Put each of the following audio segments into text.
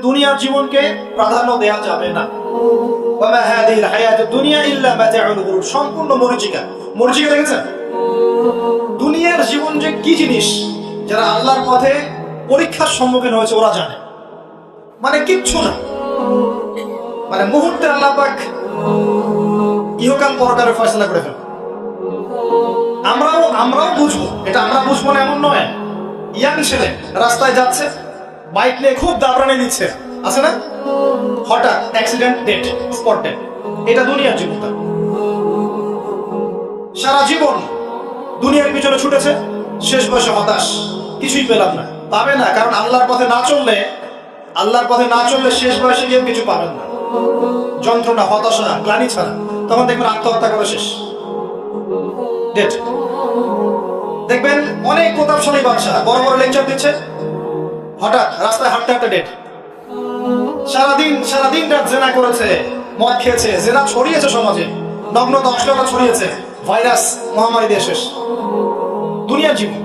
দুনিয়ার জীবনকে প্রাধান্য দেওয়া যাবে না। ওয়া হাদিহিল হায়াতুদ দুনিয়া ইল্লা মাতাউল গুরুর, সম্পূর্ণ মরীচিকা। মরীচিকা দেখেছেন? দুনিয়ার জীবন যে কি জিনিস, যারা আল্লাহর পথে পরীক্ষার সম্মুখীন হয়েছে ওরা জানে। মানে কিচ্ছু না, মানে মুহূর্তে আল্লাহ পাক ইহকাল পরকালের ফয়সালা করে ফেলেন। আমরাও বুঝবো, এটা আমরা বুঝবো না এমন নয়। ইয়াং ছেলে রাস্তায় যাচ্ছে, বাইক নিয়ে খুব দাবরানি দিচ্ছে, আছে না? হঠাৎ অ্যাক্সিডেন্ট, ডেথ, স্পট ডেথ। এটা দুনিয়ার জীবনটা। সারা জীবন দুনিয়ার পিছনে ছুটেছে, শেষ বয়সে হতাশ, কিছুই পেলাম না। পাবে না, কারণ আল্লাহর পথে না চললে শেষ বয়সে গিয়ে কিছু পাবেন না। যন্ত্রণা, হতাশা, গ্লানি ছাড়া। তখন দেখবেন আত্মহত্যা করে শেষ, ডেথ। দেখবেন অনেক প্রতাপশালী বাদশা বড় বড় লেকচার দিচ্ছে, হঠাৎ রাস্তায় হাঁটতে হাঁটতে ডেট। সারাদিন রাত জেনা করেছে, মদ খেয়েছে, জেনা ছড়িয়েছে সমাজে, নগ্নতা অশ্লীলতা ছড়িয়েছে, ভাইরাস মহামারী দিয়ে শেষ। দুনিয়ার জীবন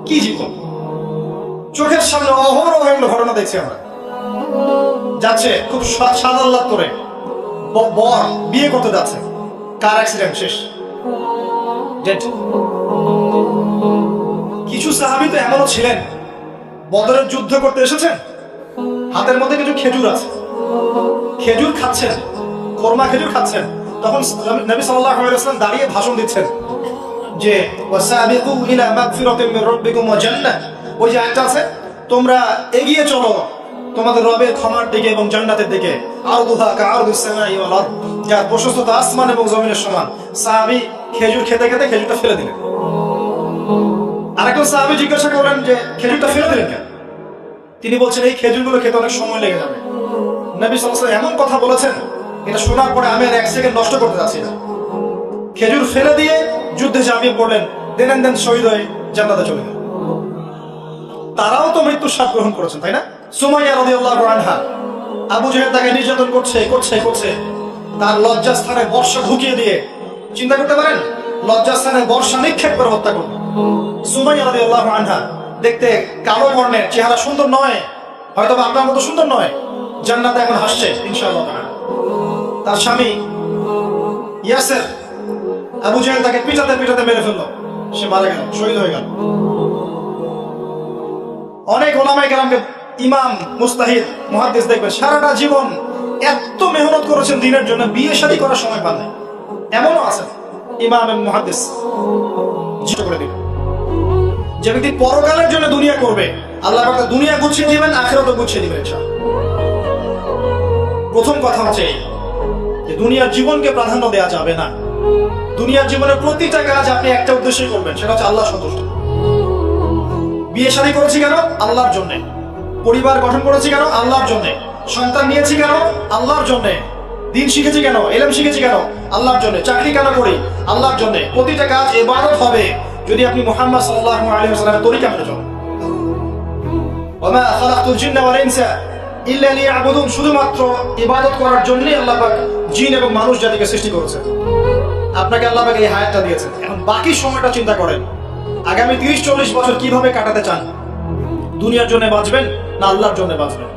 কি জীবন? চোখের সামনে অহরহ এগুলো ঘটনা দেখছি আমরা। যাচ্ছে খুব সাদাল্লাদ করে, বর বিয়ে করতে যাচ্ছে, কার অ্যাক্সিডেন্ট, শেষ, ডেট। কিছু সাহাবী তো এমনও ছিলেন, বদরের যুদ্ধ করতে এসেছেন, হাতের মধ্যে কিছু খেজুর আছে, খেজুর খাচ্ছেন, কোরমা খেজুর খাচ্ছেন। তখন নবী সাল্লাল্লাহু আলাইহি ওয়াসাল্লাম দাঁড়িয়ে ভাষণ দিচ্ছেন যে ওয়াসাবিকু ইলা মাগফিরাতিন মির রাব্বিকুম ওয়া জান্নাহ। ওই যে আয়াতটা আছে, তোমরা এগিয়ে চলো তোমাদের রবের ক্ষমার দিকে এবং জান্নাতের দিকে। আরদুহা কাআরদিস সামাই ওয়াল আরদ, যার প্রশস্ততা আসমান এবং জমিনের সমান। সাহাবী খেজুর খেতে খেতে খেজুরটা ফেলে দিলেন। আরেকজন সাহাবী জিজ্ঞাসা করলেন যে খেজুরটা ফেলে দিলেন কেন? তিনি বলছেন এই খেজুরগুলো খেতে অনেক সময় লেগে যাবে। নবী সাল্লাল্লাহু আলাইহি ওয়াসাল্লাম এমন কথা বলেছেন, এটা শোনার পরে আমি আর এক সেকেন্ড নষ্ট করতে যাচ্ছি না। খেজুর ফেলে দিয়ে যুদ্ধে ঝাঁপিয়ে পড়লেন, দেন শহীদ হয়ে জান্নাতে চলে গেলেন। তারাও তো মৃত্যুর স্বাদ গ্রহণ করেছেন, তাই না? সুমাইয়া রাদিয়াল্লাহু আনহা, আবু জাহেল তাকে নির্যাতন করছে, তার লজ্জাস্থানে বর্ষা ঢুকিয়ে দিয়ে, চিন্তা করতে পারেন, লজ্জাস্থানে বর্ষা নিক্ষেপ করে হত্যা করল। সুমাইয়া রাদিয়াল্লাহু আনহা দেখতে কালো বর্ণের, চেহারা সুন্দর নয়, হয়তো আপনার মতো সুন্দর নয়, জান্নাতে এখন হাসছে ইনশাআল্লাহ। তার স্বামী ইয়াসের, আবু জাহেল তাকে পিটাতে মেরে ফেললো, সে মারা গেল, শহীদ হয়ে গেল। অনেক ওলামায়ে কেরামকে, ইমাম, মুস্তাহিদ, মুহাদ্দিস দেখবেন সারাটা জীবন এত মেহনত করেছেন দ্বীনের জন্য, বিয়ে শাদী করার সময় পান নাই। এমনও আছে ইমাম এবং মুহাদ্দিস জিজ্ঞাসা করে দিবেন, যে ব্যক্তি পরকালের জন্য দুনিয়া করবে, আল্লাহ পাক দুনিয়া গুছিয়ে দিবেন, আখিরাতও গুছিয়ে দিবেন ইনশাআল্লাহ। প্রথম কথা হচ্ছে যে দুনিয়ার জীবনকে প্রাধান্য দেওয়া যাবে না। দুনিয়ার জীবনের প্রতিটা কাজ আপনি একটা উদ্দেশ্যে করবেন, সেটা হচ্ছে আল্লাহ সন্তুষ্ট। বিয়ে শাদী করেছি কেন? আল্লাহর জন্য। পরিবার গঠন করেছি কেন? আল্লাহর জন্য। সন্তান নিয়েছি কেন? আল্লাহর জন্য। দিন শিখেছি কেন? ইলম শিখেছি কেন? আল্লাহর জন্য। চাকরি কেন করি? আল্লাহর জন্য। প্রতিটা কাজ ইবাদত হবে যদি আপনি মুহাম্মদ সাল্লাল্লাহু আলাইহি ওয়াসাল্লামের তরিকা মেনে চলেন। ওয়া মা খালাকতুল জিন্না ওয়াল ইনসা ইল্লা লিয়াবুদুন, শুধুমাত্র ইবাদত করার জন্যই আল্লাহ পাক জিন এবং মানুষ জাতিকে সৃষ্টি করেছেন। আপনাকে আল্লাহ পাক এই হায়াতটা দিয়েছেন। এখন বাকি সময়টা চিন্তা করেন, আগামী 30-40 বছর কিভাবে কাটাতে চান? দুনিয়ার জন্য বাঁচবেন না আল্লাহর জন্য বাঁচবেন?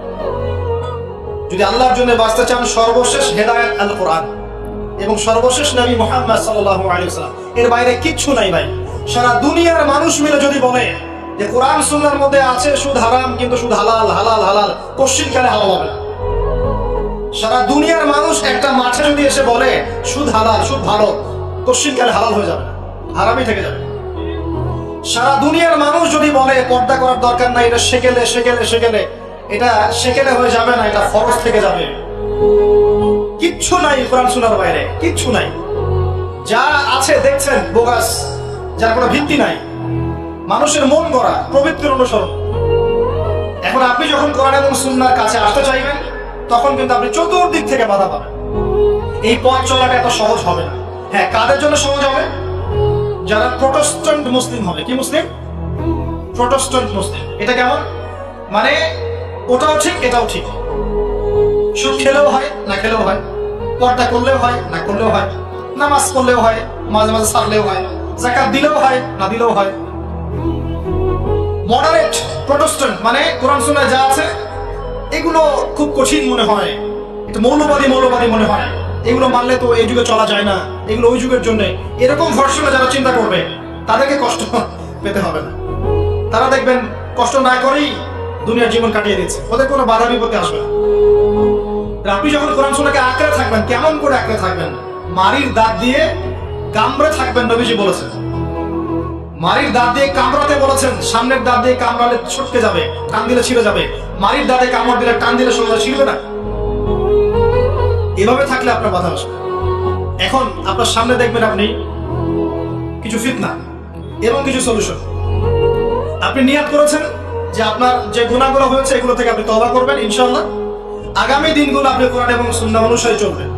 যদি আল্লাহর জন্য বাঁচতে চান, সর্বশেষ হেদায়েত আল কোরআন এবং সর্বশেষ নবী মুহাম্মদ সাল্লাল্লাহু আলাইহি ওয়াসাল্লাম, এর বাইরে কিচ্ছু নাই ভাই। সারা দুনিয়ার মানুষ মিলে যদি বলে যে কোরআন সুন্নাহর মধ্যে আছে সুদ হারাম, কিন্তু সুদ হালাল, হালাল হালাল, কোশ্চিনকালে হালাল হবে না। সারা দুনিয়ার মানুষ একটা মাঠে যদি এসে বলে সুদ হালাল, সুদ ভালো, কোশ্চিনকালে হালাল হয়ে যাবে না, হারামই থেকে যাবে। সারা দুনিয়ার মানুষ যদি বলে পর্দা করার দরকার নাই, এটা সেকেলে, এটা সেকেলে হয়ে যাবে না, এটা ফরজ থেকে যাবে। কিচ্ছু নাই কোরআন সুন্নাহর বাইরে, কিচ্ছু নাই। যা আছে দেখছেন বোগাস, যার কোনো ভিত্তি নাই, মানুষের মন গড়া, প্রবৃত্তির অনুসরণ। এখন আপনি যখন কোরআন এবং সুন্নাহর কাছে আসতে চাইবেন, তখন কিন্তু আপনি চতুর্দিক থেকে বাধা পাবেন। এই পথ চলাটা এত সহজ হবে না। হ্যাঁ, কাদের জন্য সহজ হবে? যারা প্রোটেস্ট্যান্ট মুসলিম হবে। কি মুসলিম? প্রোটেস্ট্যান্ট মুসলিম। এটা কেমন? মানে ওটাও ঠিক, এটাও ঠিক, সুদ খেলেও হয়, না খেলেও হয়, পর্দা করলেও হয়, না করলেও হয়, নামাজ পড়লেও হয়, মাঝে মাঝে ছাড়লেও হয়, যাকাত দিলেও হয়, না দিলেও হয়। মডারেট প্রোটেস্ট্যান্ট মানে কোরআন সুন্নাহয় যা আছে এগুলো খুব কঠিন মনে হয়, একটু মৌলবাদী মনে হয়, এগুলো মানলে তো এই যুগে চলা যায় না, এগুলো ওই যুগের জন্য, এরকম ভরসা যারা চিন্তা করবে তাদেরকে কষ্ট পেতে হবে না। তারা দেখবেন কষ্ট না করেই দুনিয়ার জীবন কাটিয়ে দিচ্ছে, ওদের কোনো বাধা বিপত্তি আসবে না। আপনি যখন কোরআন সুন্নাহকে আঁকড়ে থাকবেন, কেমন করে আঁকড়ে থাকবেন? মারির দাঁত দিয়ে কামড়ে থাকবেন, নবীজি বলেছেন। মারির দাঁত দিয়ে কামড়াতে বলেছেন, সামনের দাঁত দিয়ে কামড়ালে ছটকে যাবে, টান দিলে ছিঁড়ে যাবে। মারির দাঁতে কামড় দিলে টান দিলে সোজা ছিঁড়বে না। এভাবে থাকলে আপনার বাধা আসবে। এখন আপনার সামনে দেখবেন আপনি কিছু ফিতনা এবং কিছু সলিউশন। আপনি নিয়াত করেছেন যে আপনার যে গুনাহগুলো হয়েছে এগুলো থেকে আপনি তওবা করবেন ইনশাআল্লাহ। আগামী দিনগুলো আপনি কোরআন এবং সুন্নাহ অনুসারে চলবেন।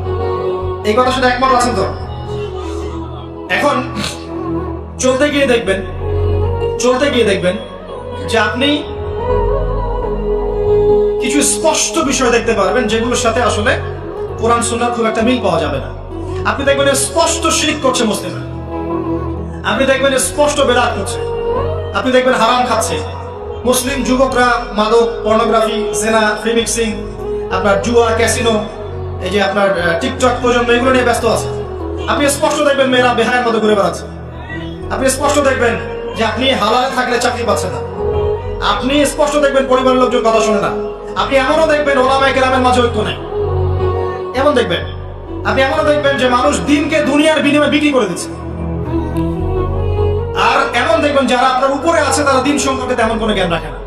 এই কথা সাথে একমত আছেন তো? এখন চলতে গিয়ে দেখবেন যে আপনি কিছু স্পষ্ট বিষয় দেখতে পারবেন যেগুলোর সাথে আসলে কোরআন সুন্নাহর খুব একটা মিল পাওয়া যাবে না। আপনি দেখবেন স্পষ্ট শিরক করছে মুসলিমরা, আপনি দেখবেন স্পষ্ট বেদাত করছে, আপনি দেখবেন হারাম খাচ্ছে। মুসলিম যুবকরা মাদক, পর্নোগ্রাফি, জেনা, ফ্রি মিক্সিং, আপনার জুয়া, ক্যাসিনো, এই যে আপনার টিকটক প্রজন্ম, এগুলো নিয়ে ব্যস্ত আছে। আপনি স্পষ্ট দেখবেন মেয়েরা বেহায়ের মতো ঘুরে বেড়াচ্ছে। আপনি স্পষ্ট দেখবেন যে আপনি হালালে থাকলে চাকরি পাচ্ছেন না। আপনি স্পষ্ট দেখবেন পরিবারের লোকজন কথা শোনে না। আপনি এমনও দেখবেন ওলামায়ে কেরামের মাঝে ঐক্য নেই, এমন দেখবেন। আপনি এমনও দেখবেন যে মানুষ দিনকে দুনিয়ার বিনিময়ে বিক্রি করে দিচ্ছে। আর এমন দেখবেন যারা আপনার উপরে আছে তারা দিন সম্পর্কে তেমন কোনো জ্ঞান রাখে না।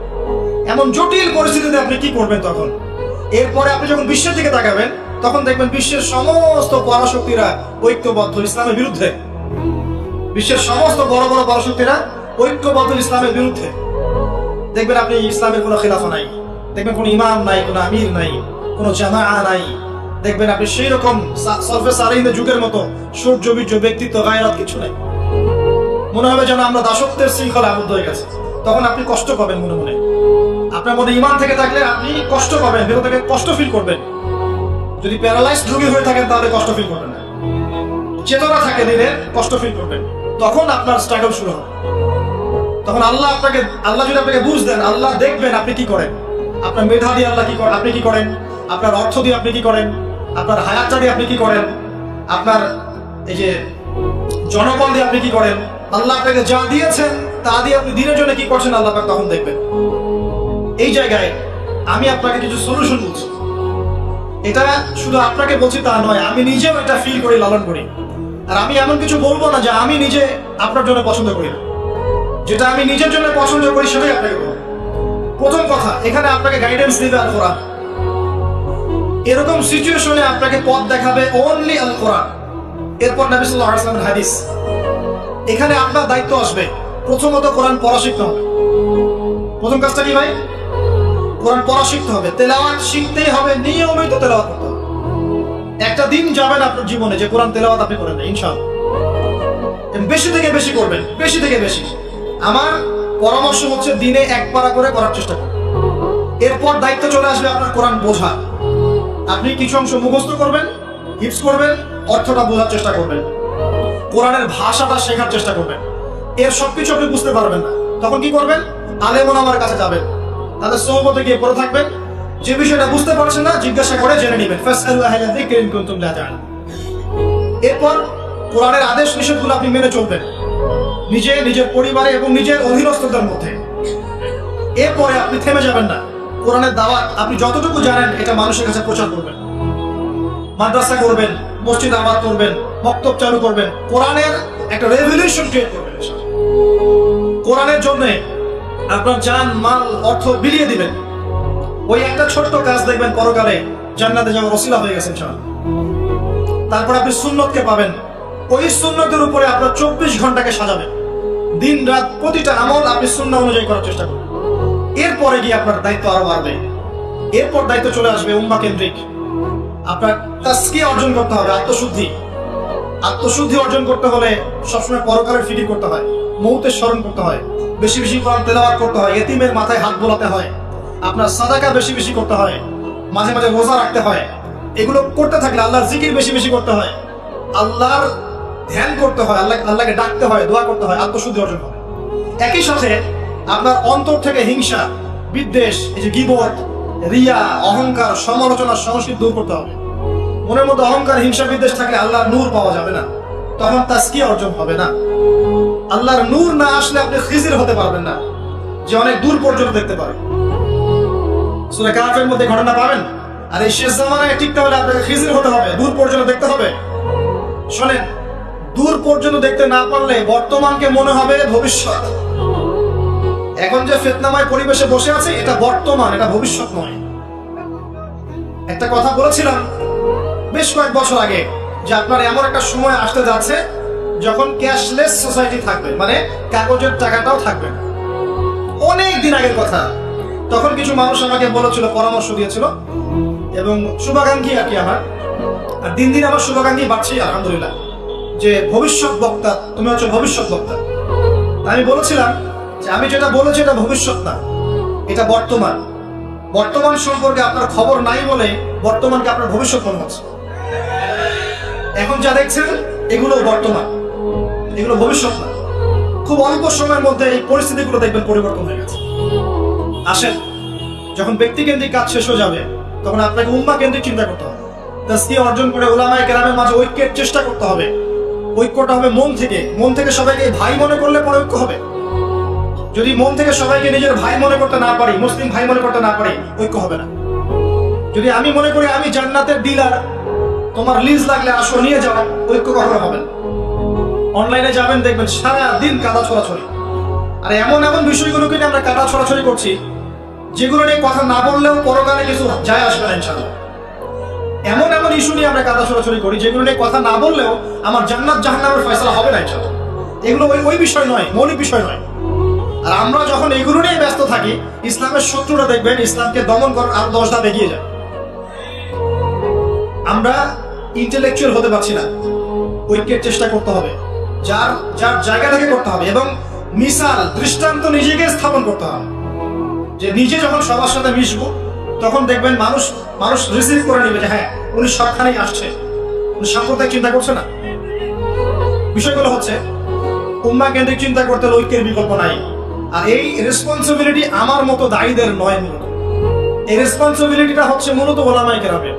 এমন জটিল পরিস্থিতিতে আপনি কি করবেন তখন? এরপরে আপনি যখন বিশ্বের দিকে তাকাবেন তখন দেখবেন বিশ্বের সমস্ত পরাশক্তিরা ঐক্যবদ্ধ ইসলামের বিরুদ্ধে। বিশ্বের সমস্ত বড় বড় পরাশক্তিরা ঐক্যবদ্ধ ইসলামের বিরুদ্ধে। দেখবেন আপনি ইসলামের কোনো খিলাফা নাই, দেখবেন কোনো ইমাম নাই, কোনো আমির নাই, কোনো জামাআ নাই। দেখবেন আপনি সেই রকম সলফে সালেহিনের যুগের মতো সূর্য বীর্য ব্যক্তিত্ব গায়রাত কিছু নাই। মনে হবে যেন আমরা দাসত্বের শৃঙ্খলা আবদ্ধ হয়ে গেছে। তখন আপনি কষ্ট পাবেন মনে মনে। আপনার মধ্যে ইমান থেকে থাকলে আপনি কষ্ট পাবেন, ভেতর থেকে কষ্ট ফিল করবেন। যদি প্যারালাইজড রোগী হয়ে থাকেন তাহলে কষ্ট ফিল করবেন না। চেতনা থাকে দিনে কষ্ট ফিল করবেন। তখন আপনার স্ট্রাগল শুরু হবে। তখন আল্লাহ যদি আপনাকে বুঝ দেন, আল্লাহ দেখবেন আপনি কি করেন। আপনার মেধা দিয়ে আল্লাহ কি করেন, আপনি কি করেন, আপনার অর্থ দিয়ে আপনি কি করেন, আপনার হায়াতটা দিয়ে আপনি কি করেন, আপনার এই যে জনবল দিয়ে আপনি কি করেন, আল্লাহ আপনাকে যা দিয়েছেন তা দিয়ে আপনি দিনের জন্য কি করছেন আল্লাহ পাক তখন দেখবেন। এই জায়গায় আমি আপনাকে কিছু সলিউশন বলছি। এটা শুধু আপনাকে বলছি তা নয়, আমি নিজেও এটা ফিল করি, লালন করি। আর আমি এমন কিছু বলবো না যা আমি নিজে আপনার জন্য পছন্দ করি না। যেটা আমি নিজের জন্য পছন্দ করি সেটাই আপনাকে বলবো। প্রথম কথা, এখানে আপনাকে গাইডেন্স দিবে আল কোরআন। এরকম সিচুয়েশনে আপনাকে পথ দেখাবে অনলি আল কোরআন, এরপর নবী সাল্লাল্লাহু আলাইহি ওয়াসাল্লামের হাদিস। এখানে আপনার দায়িত্ব আসবে প্রথমত কোরআন পড়া শিখতে হবে। প্রথম কাজটা কি ভাই? কোরআন পড়া শিখতে হবে, তেলাওয়াত শিখতেই হবে, নিয়মিত তেলাওয়াত করতে হবে। একটা দিন যাবে না আপনার জীবনে যে কোরআন তেলাওয়াত আপনি করেন না, ইনশাআল্লাহ। বেশি থেকে বেশি করবেন, বেশি থেকে বেশি। আমার পরামর্শ হচ্ছে দিনে এক পারা করে করার চেষ্টা করুন। এরপর দায়িত্ব চলে আসবে আপনার কোরআন বোঝা। আপনি কিছু অংশ মুখস্থ করবেন, হিফজ করবেন, অর্থটা বোঝার চেষ্টা করবেন, কোরআনের ভাষাটা শেখার চেষ্টা করবেন। এর সবকিছু আপনি বুঝতে পারবেন না, তখন কি করবেন? আলেম ওলামার কাছে যাবেন, তাদের সোহবতে গিয়ে পড়ে থাকবেন। যে বিষয়টা বুঝতে পারছেন না জিজ্ঞাসা করে জেনে নেবেন। ফাসআলু আহলা যিকরি ইন কুনতুম লা তা'লামুন। এরপর কোরআনের আদেশ নিষেধগুলো আপনি মেনে চলবেন নিজের পরিবারে এবং নিজের অধীনস্থদের মধ্যে। এরপরে আপনি থেমে যাবেন না। কোরআনের দাওয়াত আপনি যতটুকু জানেন এটা মানুষের কাছে প্রচার করবেন, মাদ্রাসা করবেন, মসজিদ আবাদ করবেন, বক্তব্য চালু করবেন, কোরআনের একটা রেভলিউশন ক্রিয়েট করবেন। কোরআনের জন্য আপনার জান মাল অর্থ বিলিয়ে দিবেন। ওই একটা ছোট্ট কাজ দেখবেন পরকালে জান্নাতে যাওয়ার ওসিলা হয়ে গেছেন। তারপর আপনি সুন্নতকে পাবেন। ওই সুন্নতের উপরে আপনার 24 ঘন্টাকে সাজাবেন। দিন রাত প্রতিটা আমল আপনি সুন্নাহ অনুযায়ী করার চেষ্টা করবেন। এরপরে গিয়ে আপনার দায়িত্ব আরো বাড়বে। এরপর দায়িত্ব চলে আসবে উম্মাহ কেন্দ্রিক। আপনার তাজকিয়া অর্জন করতে হবে, আত্মশুদ্ধি অর্জন করতে হলে সবসময় পরকালের ফিকির করতে হয়, মৌতের স্মরণ করতে হয়, বেশি বেশি কোরআন তেলাওয়াত করতে হয়, এতিমের মাথায় হাত বোলাতে হয়, আপনার সাদাকা বেশি বেশি করতে হয়, মাঝে মাঝে রোজা রাখতে হয়। এগুলো করতে থাকলে আল্লাহর জিকির বেশি বেশি করতে হয়, আল্লাহর ধ্যান করতে হয়, আল্লাহকে ডাকতে হয়, দোয়া করতে হয়, আত্মশুদ্ধি অর্জন হবে। একই সাথে আপনার অন্তর থেকে হিংসা, বিদ্বেষ, এই যে গীবত, রিয়া, অহংকার, সমালোচনা, সংস্কৃতি দূর করতে হবে। মনের মধ্যে অহংকার, হিংসা, বিদ্বেষ থাকলে আল্লাহর নূর পাওয়া যাবে না, তখন তাজকিয়া অর্জন হবে না। আল্লাহর নূর না আসলে আপনি খিজির হতে পারবেন না, যে অনেক দূর পর্যন্ত দেখতে পারে। সূরা কাহফের মধ্যে ঘটনা পাবেন। আর এই শেষ জামানায় টিকতে হলে আপনাকে খিজির হতে হবে, দূর পর্যন্ত দেখতে হবে। শোনেন, দূর পর্যন্ত দেখতে না পারলে বর্তমানকে মনে হবে ভবিষ্যৎ। এখন যে ফিতনাময় পরিবেশে বসে আছে, এটা বর্তমান, এটা ভবিষ্যৎ নয়। একটা কথা বলেছিলাম বেশ কয়েক বছর আগে, যে আপনার এমন একটা সময় আসতে যাচ্ছে যখন ক্যাশলেস সোসাইটি থাকবে, মানে কাগজের টাকাটাও থাকবে না। অনেক দিন আগের কথা। তখন কিছু মানুষ আমাকে বলেছিল, পরামর্শ দিয়েছিল, এবং শুভাকাঙ্ক্ষী আর কি আমার। আর দিন দিন আমার শুভাকাঙ্ক্ষী বাড়ছে, আলহামদুলিল্লাহ, যে ভবিষ্যৎ বক্তা, তুমি হচ্ছে ভবিষ্যৎ বক্তা। আমি বলেছিলাম যে আমি যেটা বলেছি এটা ভবিষ্যৎ না, এটা বর্তমান। বর্তমান সম্পর্কে আপনার খবর নাই বলে বর্তমানকে আপনার ভবিষ্যৎ মনে হচ্ছে। এখন যা দেখছেন এগুলো বর্তমান, এগুলো ভবিষ্যৎ না। খুব অল্প সময়ের মধ্যে এই পরিস্থিতিগুলো দেখবেন পরিবর্তন হয়ে গেছে। আসেন, যখন ব্যক্তিকেন্দ্রিক কাজ শেষ হয়ে যাবে, তখন আপনাকে উম্মাহ কেন্দ্রিক চিন্তা করতে হবে। তাজকিয়া অর্জন করে উলামায়ে কেরামের মাঝে ঐক্যের চেষ্টা করতে হবে। ঐক্যটা হবে মন থেকে। মন থেকে সবাইকে ভাই মনে করলে পরে ঐক্য হবে। যদি মন থেকে সবাইকে নিজের ভাই মনে করতে না পারি, মুসলিম ভাই মনে করতে না পারি, ঐক্য হবে না। যদি আমি মনে করি আমি জান্নাতের ডিলার, তোমার লিজ লাগলে আসো নিয়ে যাও, ঐক্য কখনো হবে না। অনলাইনে যাবেন, দেখবেন সারা দিন কাদা ছড়াছড়ি। আর এমন এমন বিষয়গুলোকে নিয়ে আমরা কাদা ছড়াছড়ি করছি, যেগুলো নিয়ে কথা না বললেও পরকালে কিছু যায় আসবে না ইনশাআল্লাহ। এমন এমন ইস্যু নিয়ে আমরা কাদা ছড়াছড়ি করি, যেগুলো নিয়ে কথা না বললেও আমার জান্নাত জাহান্নামের ফয়সালা হবে না ইনশাআল্লাহ। এগুলো ওই বিষয় নয়, মৌলিক বিষয় নয়। আর আমরা যখন এগুলো নিয়ে ব্যস্ত থাকি, ইসলামের শত্রুরা দেখবেন ইসলামকে দমন করার আর 10 ধাপ এগিয়ে যায়। আমরা ইন্টেলেকচুয়াল হতে পারছি না। ঐক্যের চেষ্টা করতে হবে, যার যার জায়গা থেকে করতে হবে, এবং মিসাল, দৃষ্টান্ত নিজেকে স্থাপন করতে হবে। যে নিজে যখন সবার সাথে মিশবো, তখন দেখবেন মানুষ রিসিভ করে নেবে যে হ্যাঁ, উনি সবখানেই আসছে, উনি সাম্প্রদায়িক চিন্তা করছে না। বিষয়গুলো হচ্ছে উম্মাহ কেন্দ্রিক চিন্তা করতে ঐক্যের বিকল্প নাই। আর এই রেসপন্সিবিলিটি আমার মতো দায়ীদের নয়। মূলত এই রেসপন্সিবিলিটিটা হচ্ছে মূলত ওলামায়ে কেরামের।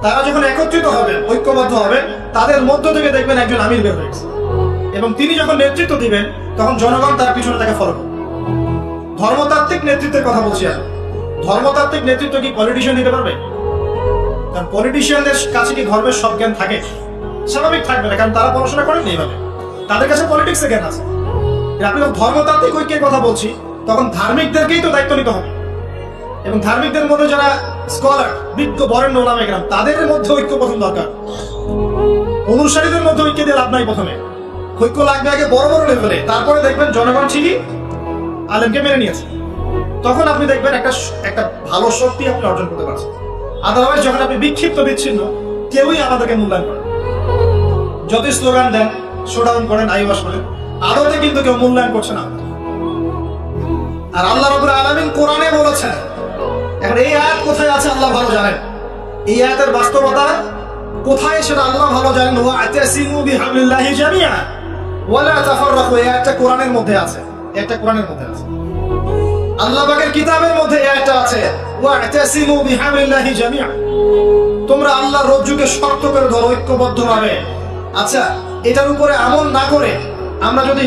তারা যখন একত্রিত হবেন, ঐক্যবদ্ধ হবেন, তাদের মধ্য থেকে দেখবেন একজন আমির বের হয়েছে, এবং তিনি যখন নেতৃত্ব দিবেন, তখন জনগণ তার পিছনে তাকে ফলো করবে। ধর্মতাত্ত্বিক নেতৃত্বের কথা বলছি আমি। ধর্মতাত্ত্বিক নেতৃত্ব কি পলিটিশিয়ান দিতে পারবে? কারণ পলিটিশিয়ানদের কাছে কি ধর্মের সব জ্ঞান থাকে? স্বাভাবিক থাকবে না, কারণ তারা পড়াশোনা করেন এইভাবে। তাদের কাছে পলিটিক্সের জ্ঞান আছে। আপনি যখন ধর্মতাত্ত্বিক ঐক্যের কথা বলছি, তখন ধার্মিকদেরকেই তো দায়িত্ব নিতে হবে, এবং ধার্মিকদের মধ্যে যারা স্কলার, বিজ্ঞ, বরেণ্য ওলামায়ে কেরাম, তাদের মধ্যে ঐক্য প্রথম দরকার। অনুসারীদের মধ্যে ঐক্য দিয়ে লাভ নাই। প্রথমে ঐক্য লাগবে আগে বড় বড় লেভেলে, তারপরে দেখবেন জনগণ ঠিকই আলেমকে মেনে নিয়েছে। তখন আপনি দেখবেন একটা ভালো শক্তি আপনি অর্জন করতে পারছেন। আদারওয়াইজ যখন আপনি বিক্ষিপ্ত, বিচ্ছিন্ন, কেউই আমাদেরকে মূল্যায়ন করে। যতই স্লোগান দেন, শোডাউন করেন, আইওয়াস করেন, আদতে কিন্তু কেউ মূল্যায়ন করছে না। আর আল্লাহ রাব্বুল আলামিন কোরআনে বলেছেন, এখন এই আয়াত কোথায় আছে আল্লাহ ভালো জানেন। এই আয়াতের বাস্তবতা কোথায় সেটা আল্লাহ ভালো জানেন। ওয়া আতাসিমু বিহাবলিল্লাহি জামিআ ওয়া লা তাফাররাকু। এই আয়াতটা কোরআনের মধ্যে আছে, একটা কোরআনের মধ্যে আছে। আল্লাহ পাকের কিতাবের মধ্যে এই আয়াতটা আছে, ওয়া আতাসিমু বিহাবলিল্লাহি জামিআ। তোমরা আল্লাহর রজ্জুকে শক্ত করে ধরো, ঐক্যবদ্ধভাবে। আচ্ছা, এটার উপরে আমল না করে আমরা যদি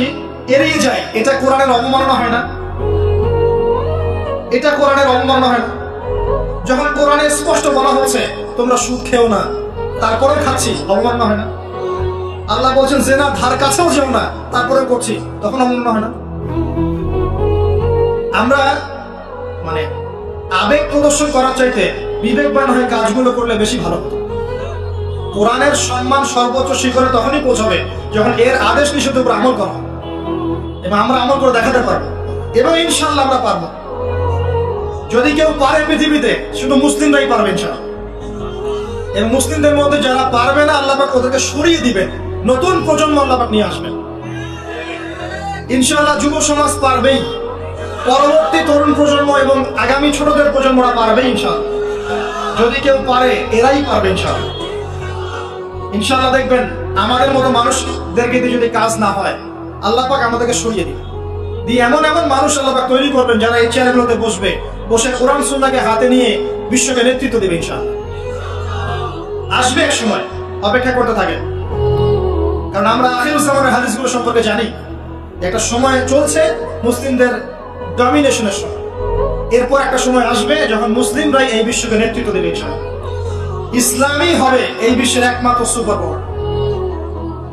এড়িয়ে যাই, এটা কোরআনের অবমাননা হয় না? এটা কোরআনের অবমাননা হয় না? যখন কোরআনে স্পষ্ট বলা হচ্ছে তোমরা সুদ খেও না, তারপরে খাচ্ছি, অবমাননা হয় না? আল্লাহ বলছেন যে না, ধার কাছেও যেও না, তারপরে করছি, তখন অবমাননা হয় না? আমরা মানে আবেগ প্রদর্শন করার চাইতে বিবেকবান হয়ে কাজগুলো করলে বেশি ভালো হতো। কোরআনের সম্মান সর্বোচ্চ শিখরে তখনই পৌঁছাবে যখন এর আদেশ নিষেধের উপর আমল করা হবে, এবং আমরা আমল করে দেখাতে পারবো, এবং ইনশাআল্লাহ আমরা পারবো। যদি কেউ পারে পৃথিবীতে, শুধু মুসলিমরাই পারবে ইনশাআল্লাহ। এবং মুসলিমদের মধ্যে যারা পারবে না, আল্লাহ পাক ওদেরকে সরিয়ে দিবেন, নতুন প্রজন্ম আল্লাহ পাক নিয়ে আসবেন ইনশাআল্লাহ। যুব সমাজ পারবেই, পরবর্তী তরুণ প্রজন্ম এবং আগামী ছোটদের প্রজন্মরা পারবে ইনশাআল্লাহ। যদি কেউ পারে, এরাই পারবে ইনশাআল্লাহ। ইনশাআল্লাহ দেখবেন আমাদের মতো মানুষদেরকে দিয়ে যদি কাজ না হয়, আল্লাহ পাক আমাদেরকে সরিয়ে দিবে, দিয়ে এমন এমন মানুষ আল্লাহ পাক তৈরি করবেন যারা এই চেয়ারগুলোতে বসবে, বসে কোরআন সুন্নাহকে হাতে নিয়ে বিশ্বকে নেতৃত্ব দেবে ইনশাআল্লাহ। আসবে এক সময়, অপেক্ষা করতে থাকেন। কারণ আমরা আখিরুজ জামানের হাদিসগুলো সম্পর্কে জানি, একটা সময় চলছে মুসলিমদের ডমিনেশনের সময়। এরপর একটা সময় আসবে যখন মুসলিমরাই এই বিশ্বকে নেতৃত্ব দেবে ইনশাআল্লাহ। ইসলামই হবে এই বিশ্বের একমাত্র সুপার পাওয়ার।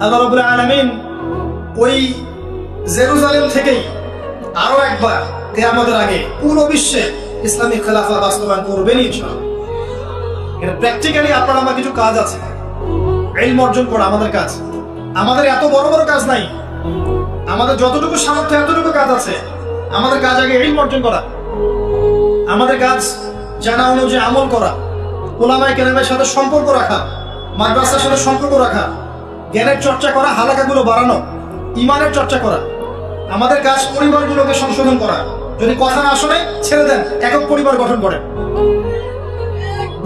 আল্লাহ রাব্বুল আলামিন ওই জেরুজালেম থেকেই আরো একবার কিয়ামতের আগে পুরো বিশ্বে ইসলামিক খেলাফত বাস্তবায়ন করবেন ইনশাআল্লাহ। এটা প্র্যাকটিক্যালি আপনার আমার কিছু কাজ আছে, ইলম অর্জন করা আমাদের কাজ। আমাদের এত বড় বড় কাজ নাই, আমাদের যতটুকু সামর্থ্য এতটুকু কাজ আছে। আমাদের কাজ আগে ইলম অর্জন করা, আমাদের কাজ জানা অনুযায়ী আমল করা, উলামায়ে কেরামের সাথে সম্পর্ক রাখা, মাদ্রাসার সাথে সম্পর্ক রাখা, জ্ঞানের চর্চা করা, হালাকাগুলো বাড়ানো, ইমানের চর্চা করা। আমাদের কাজ পরিবারগুলোকে সংশোধন করা। যদি কথা না শোনে ছেড়ে দেন, একক পরিবার গঠন করেন।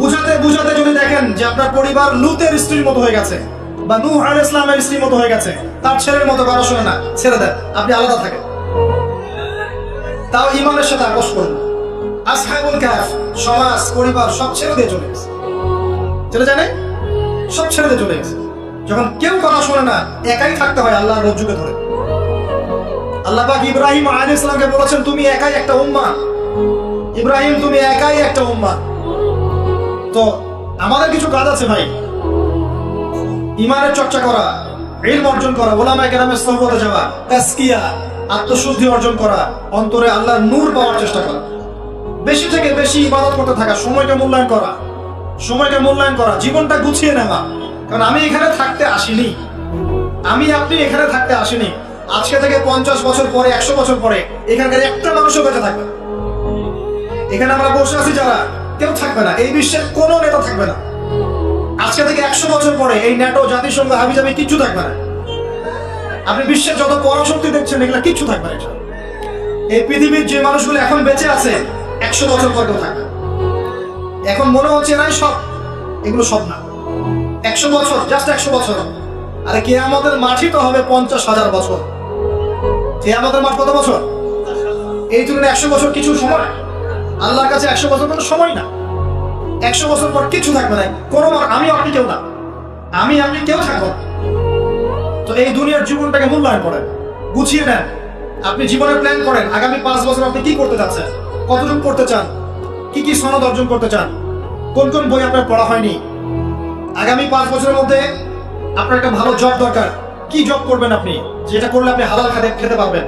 বুঝাতে বুঝাতে যদি দেখেন যে আপনার পরিবার লুতের স্ত্রীর মতো হয়ে গেছে বা নূহ আলাইহিস সালামের স্ত্রীর মতো হয়ে গেছে, তার ছেলের মতো কথা শোনে না, ছেড়ে দেন, আপনি আলাদা থাকেন। তাও ইমানের সাথে আপোষ করুন। আসহাবুল কাহফ সমাজ পরিবার সব ছেড়ে দিয়ে চলে গেছে, চলে যায় না, সব ছেড়ে দিয়ে চলে গেছে। যখন কেউ কথা শোনে না, একাই থাকতে হয় আল্লাহর রজ্জুকে ধরে। আল্লাহ পাক ইব্রাহিম আলাইহিস সালামকে বলেছেন, তুমি একাই একটা উম্মাহ, ইব্রাহিম তুমি একাই একটা উম্মাহ। তো আমাদের কিছু কাজ আছে ভাই, ইমানের চর্চা করা, ইলম অর্জন করা, উলামায়ে কেরামের সোহবতে যাওয়া, তাজকিয়া, আত্মশুদ্ধি অর্জন করা, অন্তরে আল্লাহর নূর পাওয়ার চেষ্টা করা, বেশি থেকে বেশি ইবাদত করতে থাকা, সময়কে মূল্যায়ন করা, সময়কে মূল্যায়ন করা, জীবনটা গুছিয়ে নেওয়া। কারণ আমি এখানে থাকতে আসিনি, আমি আপনি এখানে থাকতে আসিনি। আজকে থেকে 50 বছর পরে, 100 বছর পরে এখানকার একটা মানুষও বেঁচে থাকবে। এখানে আমরা বসে আছি যারা, কেউ থাকবে না, এই বিশ্বের কোনো নেতা থাকবে না। আজকে থেকে 100 বছর পরে এই ন্যাটো, জাতিসংঘ, হাবিজাবি কিচ্ছু থাকবে না। আপনি বিশ্বের যত পরাশক্তি দেখছেন এগুলা কিচ্ছু থাকবে না। এই পৃথিবীর যে মানুষগুলো এখন বেঁচে আছে 100 বছর পর কেউ থাকবে। এখন মনে হচ্ছে নাই সব, এগুলো সব না। 100 বছর, জাস্ট 100 বছর। আরে কিয়ামতের মাঠই তো হবে 50,000 বছর। কিয়ামতের মাঠ কত বছর? এই তুলনায় 100 বছর কিছু সময়। আল্লাহর কাছে 100 বছর কোনো সময় না। 100 বছর পর কিছু থাকবে না, কোনো আমি আপনি কেউ না, আমি আপনি কেউ থাকবো না। তো এই দুনিয়ার জীবনটাকে মূল্যায়ন করেন, গুছিয়ে নেন। আপনি জীবনে প্ল্যান করেন, আগামী 5 বছর আপনি কি করতে চাচ্ছেন, কতটুকু পড়তে চান, কি কি সনদ অর্জন করতে চান, কোন কোন বই আপনার পড়া হয়নি। আগামী 5 বছরের মধ্যে আপনার একটা ভালো জব দরকার, কি জব করবেন আপনি, যেটা করলে আপনি হালাল খেতে পারবেন।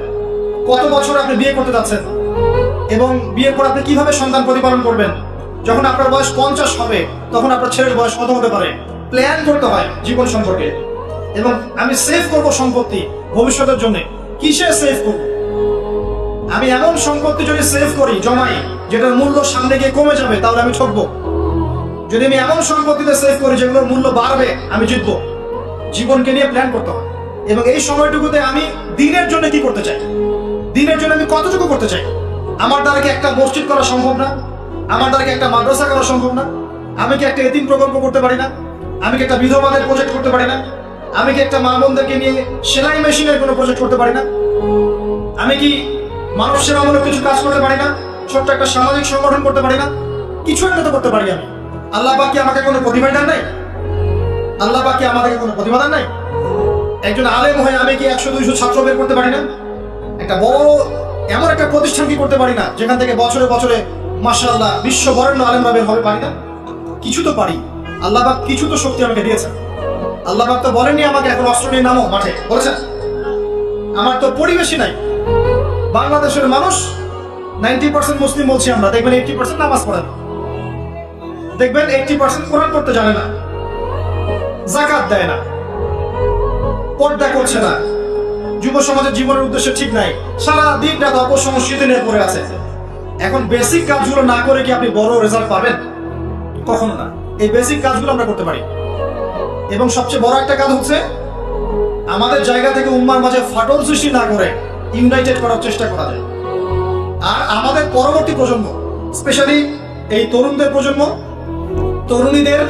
কত বছর আপনি বিয়ে করতে যাচ্ছেন এবং বিয়ের পর আপনি কিভাবে সন্তান প্রতিপালন করবেন। যখন আপনার বয়স 50 হবে তখন আপনার ছেলের বয়স কত হতে পারে, প্ল্যান করতে হয় জীবন সম্পর্কে। এবং আমি সেভ করব সম্পত্তি ভবিষ্যতের জন্য, কিসে সেভ করব। আমি এমন সম্পত্তি যদি সেভ করি, জমাই, যেটার মূল্য সামনে গিয়ে কমে যাবে, তাহলে আমি ঠকবো। যদি আমি এমন সম্পত্তিতে সেভ করি যেগুলোর মূল্য বাড়বে, আমি জিতবো। জীবনকে নিয়ে প্ল্যান করতে হয়। এবং এই সময়টুকুতে আমি দিনের জন্য কি করতে চাই, দিনের জন্য আমি কতটুকু করতে চাই। আমার দ্বারা কি একটা মসজিদ করা সম্ভব না? আমার দ্বারা কি একটা মাদ্রাসা করা সম্ভব না? আমি কি একটা এতিম প্রকল্প করতে পারি না? আমি কি একটা বিধবাদের প্রজেক্ট করতে পারি না? আমি কি একটা মা বোনদেরকে নিয়ে সেলাই মেশিনের কোনো প্রজেক্ট করতে পারি না? আমি কি মানুষ সেবামূলক কিছু কাজ করতে পারি না? ছোট্ট একটা সামাজিক সংগঠন করতে পারি না? কিছু একটা তো করতে পারি আমি। আল্লাহ পাক কি আমাকে কোনো প্রতিভা দেন নাই? আল্লাহ পাক কি আমাদেরকে কোনো প্রতিভা দেন নাই? একজন আলেম হয়ে আমি কি 100-200 ছাত্র বের করতে পারি না? একটা বড় এমন একটা প্রতিষ্ঠান কি করতে পারি না যেখান থেকে বছরে বছরে মাশাআল্লাহ বিশ্ব বরেণ্য আলেমরা বের হবে? পারি না? কিছু তো পারি। আল্লাহ পাক কিছু তো শক্তি আমাকে দিয়েছেন। আল্লাহ পাক তো বলেননি আমাকে এখন অস্ত্র নিয়ে নামো মাঠে, বলেছেন? আমার তো পরিবেশই নাই। বাংলাদেশের মানুষ 90% মুসলিম বলছি আমরা, দেখবেন 80% নামাজ পড়ে না, দেখবেন 80% কোরআন পড়তে জানে না, যাকাত দেয় না, পর্দা করছে না, যুব সমাজের জীবনের উদ্দেশ্য ঠিক নাই, সারা দিন রাত অপসংস্কৃতি নিয়ে পড়ে আছে। এখন বেসিক কাজগুলো না করে কি আপনি বড় রেজাল্ট পাবেন? কখনো না। এই বেসিক কাজগুলো আমরা করতে পারি। এবং সবচেয়ে বড় একটা কাজ হচ্ছে আমাদের জায়গা থেকে উম্মার মাঝে ফাটল সৃষ্টি না করে ইউনাইটেড করার চেষ্টা করা যায়। আর আমাদের পরবর্তী প্রজন্ম, স্পেশালি এই তরুণদের প্রজন্ম, তরুণীদের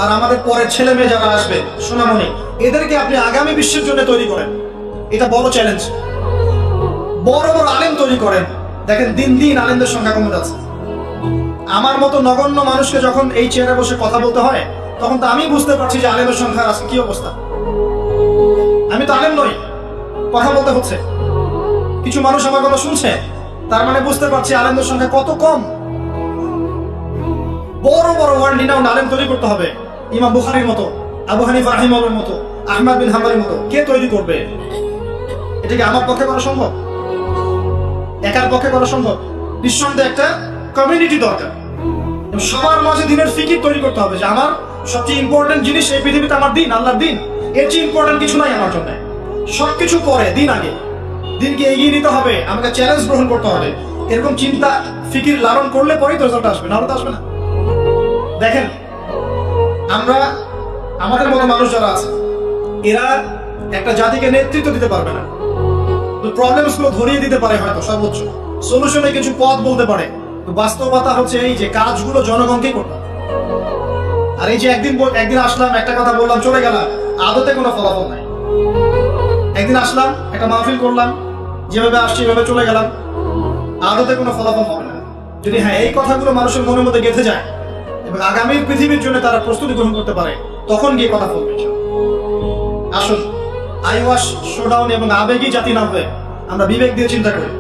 আর আমাদের পরের ছেলে মেয়ে যারা আসবে, সোনামণি, এদেরকে আপনি আগামী বিশ্বের জন্য তৈরি করেন। এটা বড় চ্যালেঞ্জ। বড় বড় আলেম তৈরি করেন। দেখেন দিন দিন আলেমদের সংখ্যা কমে যাচ্ছে। আমার মতো নগণ্য মানুষকে যখন এই চেয়ারে বসে কথা বলতে হয়, তখন তো আমি বুঝতে পারছি যে আলেমের সংখ্যা আজকে কি অবস্থা। আমি তো আলেম নই, কথা বলতে হচ্ছে। কিছু মানুষ আমার কথা শুনছে, তার মানে বুঝতে পারছি আলেমদের সংখ্যা কত কম। বড় বড় ওয়ার্ল্ড রিনাউন্ড আলেম তৈরি করতে হবে, ইমাম বুখারীর মতো, আবু হানিফা রাহিমাহুল্লাহর মতো, আহমদ বিন হাম্বলের মতো। কে তৈরি করবে? এটা কি আমার পক্ষে করা সম্ভব? একার পক্ষে করা সম্ভব? নিঃসন্দেহে একটা কমিউনিটি দরকার। সবার মাঝে দিনের ফিকির তৈরি করতে হবে যে আমার সবচেয়ে ইম্পর্টেন্ট জিনিস এই পৃথিবীতে আমার দিন, আল্লাহর দিন। এর চেয়ে ইম্পর্টেন্ট কিছু নাই আমার জন্য। সবকিছু পরে, দিন আগে। দিনকে এগিয়ে নিতে হবে, আমাকে চ্যালেঞ্জ গ্রহণ করতে হবে। এরকম চিন্তা ফিকির লালন করলে পরেই তো রেজাল্ট আসবে, নাহলে তো আসবে না। দেখেন, আমরা আমাদের মতো মানুষ যারা আছে, এরা একটা জাতিকে নেতৃত্ব দিতে পারবে না। প্রবলেমস গুলো ধরিয়ে দিতে পারে, হয়তো সর্বোচ্চ সলিউশনে কিছু পথ বলতে পারে। বাস্তবতা হচ্ছে এই যে কাজগুলো জনগণকে করতে হবে। আর এই যে একদিন আসলাম, একটা কথা বললাম, চলে গেলাম, আদতে কোনো ফলাফল নাই। একদিন আসলাম, একটা মাহফিল করলাম, যেভাবে আসছি এভাবে চলে গেলাম, আদতে কোনো ফলাফল হবে না। যদি হ্যাঁ এই কথাগুলো মানুষের মনের মধ্যে গেঁথে যায় এবং আগামী পৃথিবীর জন্য তারা প্রস্তুতি গ্রহণ করতে পারে, তখন গিয়ে কথা বলবে। আসুন, আইওয়াশ, শোডাউন এবং আবেগী জাতি না হয়ে আমরা বিবেক দিয়ে চিন্তা করি,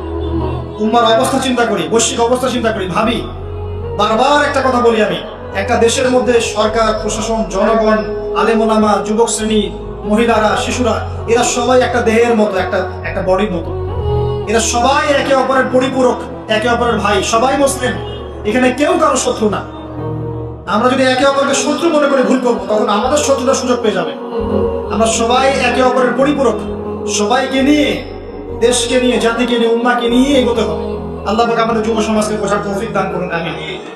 উম্মার অবস্থা চিন্তা করি, বৈশ্বিক অবস্থা চিন্তা করি, ভাবি। বারবার একটা কথা বলি আমি, একটা দেশের মধ্যে সরকার, প্রশাসন, জনগণ, আলেম ওলামা, যুবক শ্রেণী, মহিলারা, শিশুরা, এরা সবাই একটা দেহের মতো, একটা বডির মতো। এরা সবাই একে অপরের পরিপূরক, একে অপরের ভাই, সবাই মুসলিম। এখানে কেউ কারো শত্রু না। আমরা যদি একে অপরকে শত্রু মনে করে ভুল করবো, তখন আমাদের শত্রুরা সুযোগ পেয়ে যাবে। আমরা সবাই একে অপরের পরিপূরক, সবাইকে নিয়ে, দেশকে নিয়ে, জাতিকে নিয়ে, উম্মাকে নিয়ে এগোতে হবে। আল্লাহ পাক আমাদের যুব সমাজকে বোঝার তৌফিক দান করুন। আমিন।